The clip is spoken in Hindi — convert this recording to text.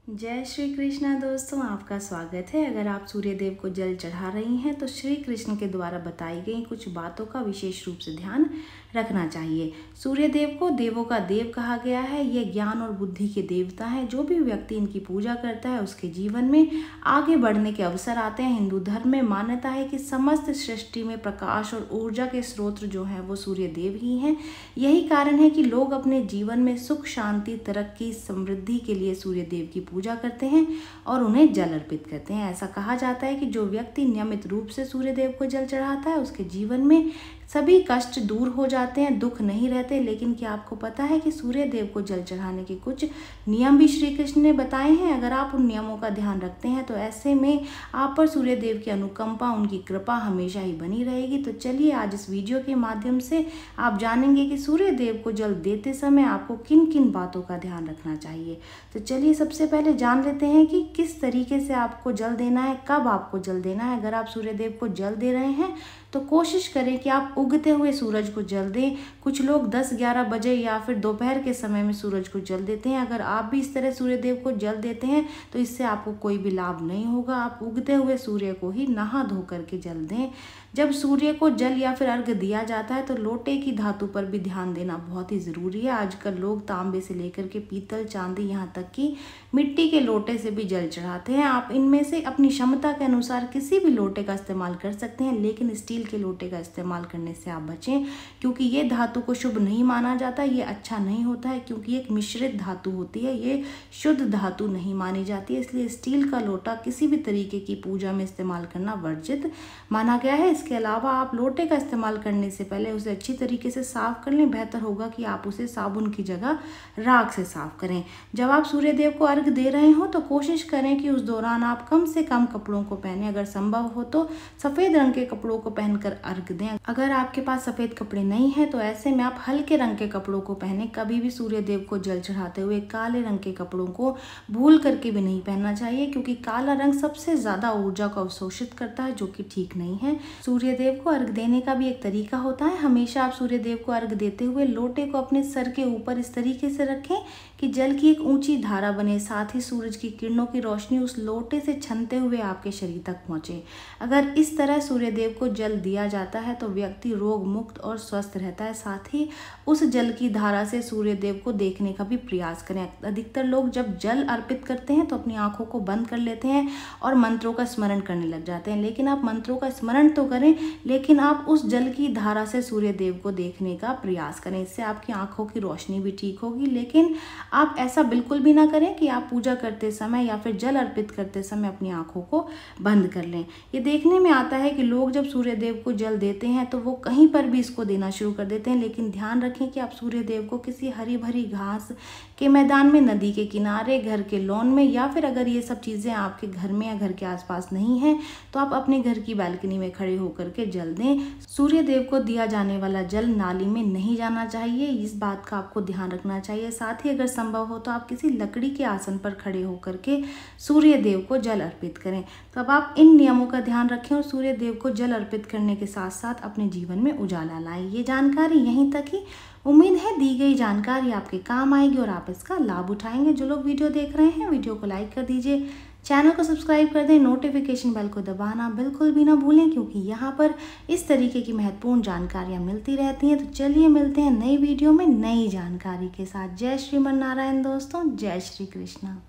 जय श्री कृष्णा दोस्तों, आपका स्वागत है। अगर आप सूर्य देव को जल चढ़ा रही हैं तो श्री कृष्ण के द्वारा बताई गई कुछ बातों का विशेष रूप से ध्यान रखना चाहिए। सूर्य देव को देवों का देव कहा गया है। ये ज्ञान और बुद्धि के देवता हैं। जो भी व्यक्ति इनकी पूजा करता है उसके जीवन में आगे बढ़ने के अवसर आते हैं। हिंदू धर्म में मान्यता है कि समस्त सृष्टि में प्रकाश और ऊर्जा के स्रोत जो हैं वो सूर्य देव ही हैं। यही कारण है कि लोग अपने जीवन में सुख, शांति, तरक्की, समृद्धि के लिए सूर्य देव की पूजा करते हैं और उन्हें जल अर्पित करते हैं। ऐसा कहा जाता है कि जो व्यक्ति नियमित रूप से सूर्य देव को जल चढ़ाता है उसके जीवन में सभी कष्ट दूर हो जाते हैं, दुख नहीं रहते। लेकिन क्या आपको पता है कि सूर्य देव को जल चढ़ाने के कुछ नियम भी श्री कृष्ण ने बताए हैं। अगर आप उन नियमों का ध्यान रखते हैं तो ऐसे में आप पर सूर्य देव की अनुकंपा, उनकी कृपा हमेशा ही बनी रहेगी। तो चलिए आज इस वीडियो के माध्यम से आप जानेंगे कि सूर्य देव को जल देते समय आपको किन किन बातों का ध्यान रखना चाहिए। तो चलिए सबसे पहले जान लेते हैं कि किस तरीके से आपको जल देना है, कब आपको जल देना है। अगर आप सूर्य देव को जल दे रहे हैं तो कोशिश करें कि आप उगते हुए सूरज को जल दें। कुछ लोग 10-11 बजे या फिर दोपहर के समय में सूरज को जल देते हैं। अगर आप भी इस तरह सूर्य देव को जल देते हैं तो इससे आपको कोई भी लाभ नहीं होगा। आप उगते हुए सूर्य को ही नहा धो करके जल दें। जब सूर्य को जल या फिर अर्घ दिया जाता है तो लोटे की धातु पर भी ध्यान देना बहुत ही ज़रूरी है। आजकल लोग तांबे से लेकर के पीतल, चांदी, यहाँ तक कि मिट्टी के लोटे से भी जल चढ़ाते हैं। आप इनमें से अपनी क्षमता के अनुसार किसी भी लोटे का इस्तेमाल कर सकते हैं, लेकिन स्टील के लोटे का इस्तेमाल करने से आप बचें, क्योंकि ये धातु को शुभ नहीं माना जाता। ये अच्छा नहीं होता है क्योंकि एक मिश्रित धातु होती है, ये शुद्ध धातु नहीं मानी जाती है। इसलिए स्टील का लोटा किसी भी तरीके की पूजा में इस्तेमाल करना वर्जित माना गया है। इसके अलावा आप लोटे का इस्तेमाल करने से पहले उसे अच्छी तरीके से साफ कर लें। बेहतर होगा कि आप उसे साबुन की जगह राख से साफ करें। जब आप सूर्य देव को अर्घ दे रहे हो तो कोशिश करें कि उस दौरान आप कम से कम कपड़ों को पहने। अगर संभव हो तो सफ़ेद रंग के कपड़ों को पहनकर अर्घ दें। अगर आपके पास सफ़ेद कपड़े नहीं हैं तो ऐसे में आप हल्के रंग के कपड़ों को पहने। कभी भी सूर्य देव को जल चढ़ाते हुए काले रंग के कपड़ों को भूल करके भी नहीं पहनना चाहिए, क्योंकि काला रंग सबसे ज़्यादा ऊर्जा को अवशोषित करता है, जो कि ठीक नहीं है। सूर्य देव को अर्घ देने का भी एक तरीका होता है। हमेशा आप सूर्य देव को अर्घ देते हुए लोटे को अपने सर के ऊपर इस तरीके से रखें कि जल की एक ऊंची धारा बने। साथ ही सूरज की किरणों की रोशनी उस लोटे से छनते हुए आपके शरीर तक पहुंचे। अगर इस तरह सूर्य देव को जल दिया जाता है तो व्यक्ति रोग मुक्त और स्वस्थ रहता है। साथ ही उस जल की धारा से सूर्य देव को देखने का भी प्रयास करें। अधिकतर लोग जब जल अर्पित करते हैं तो अपनी आंखों को बंद कर लेते हैं और मंत्रों का स्मरण करने लग जाते हैं। लेकिन आप मंत्रों का स्मरण तो करें, लेकिन आप उस जल की धारा से सूर्य देव को देखने का प्रयास करें। इससे आपकी आंखों की रोशनी भी ठीक होगी। लेकिन आप ऐसा बिल्कुल भी ना करें कि आप पूजा करते समय या फिर जल अर्पित करते समय अपनी आंखों को बंद कर लें। ये देखने में आता है कि लोग जब सूर्य देव को जल देते हैं तो वो कहीं पर भी इसको देना शुरू कर देते हैं। लेकिन ध्यान रखें कि आप सूर्य देव को किसी हरी भरी घास के मैदान में, नदी के किनारे, घर के लॉन में, या फिर अगर ये सब चीज़ें आपके घर में या घर के आसपास नहीं हैं तो आप अपने घर की बालकनी में खड़े होकर के जल दें। सूर्य देव को दिया जाने वाला जल नाली में नहीं जाना चाहिए, इस बात का आपको ध्यान रखना चाहिए। साथ ही अगर संभव हो तो आप किसी लकड़ी के आसन पर खड़े होकर के सूर्य देव को जल अर्पित करें। तो अब आप इन नियमों का ध्यान रखें और सूर्य देव को जल अर्पित करने के साथ साथ अपने जीवन में उजाला लाएं। ये जानकारी यहीं तक ही। उम्मीद है दी गई जानकारी आपके काम आएगी और आप इसका लाभ उठाएंगे। जो लोग वीडियो देख रहे हैं वीडियो को लाइक कर दीजिए, चैनल को सब्सक्राइब कर दें, नोटिफिकेशन बेल को दबाना बिल्कुल भी ना भूलें, क्योंकि यहाँ पर इस तरीके की महत्वपूर्ण जानकारियाँ मिलती रहती हैं। तो चलिए मिलते हैं नई वीडियो में नई जानकारी के साथ। जय श्रीमन नारायण दोस्तों, जय श्री कृष्णा।